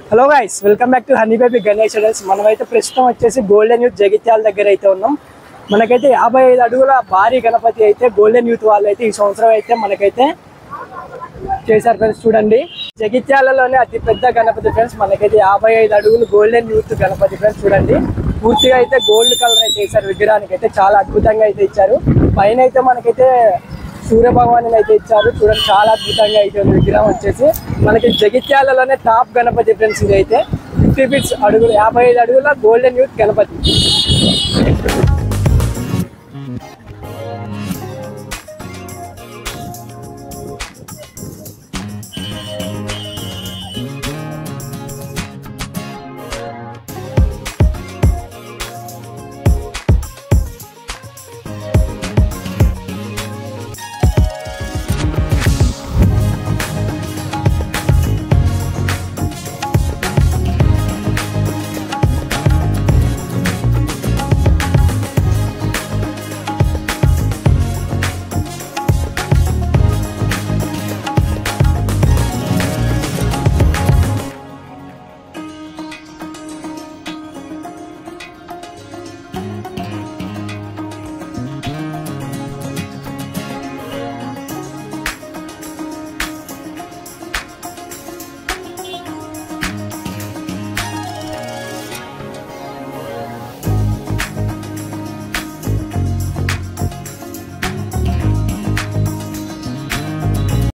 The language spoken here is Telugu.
Hello guys, welcome back to honey baby Ganesh hotels. మనమైతే ప్రస్తుతం వచ్చేసి గోల్డెన్ యూత్ జగిత్యాల దగ్గర అయితే ఉన్నాం. మనకైతే 55 అడుగుల భారీ గణపతి అయితే గోల్డెన్ యూత్ వాళ్ళు అయితే ఈ సంవత్సరం అయితే మనకైతే చేశారు ఫ్రెండ్స్. చూడండి, జగిత్యాలలోనే అతి పెద్ద గణపతి ఫ్రెండ్స్. మనకైతే 55 అడుగులు గోల్డెన్ యూత్ గణపతి ఫ్రెండ్స్. చూడండి, పూర్తిగా అయితే గోల్డ్ కలర్ అయితే వేశారు. విగ్రహానికి అయితే చాలా అద్భుతంగా అయితే ఇచ్చారు. పైన అయితే మనకైతే సూర్య భగవాన్ అయితే ఇచ్చారు. చూడండి, చాలా అద్భుతంగా అయితే ఉంది. విగ్రహం వచ్చేసి మనకి జగిత్యాలలోనే టాప్ గణపతి ఫ్రెండ్స్. ఇది అయితే 50 ఫీట్స్ అడుగులు, 55 అడుగుల గోల్డెన్ యూత్ గణపతి.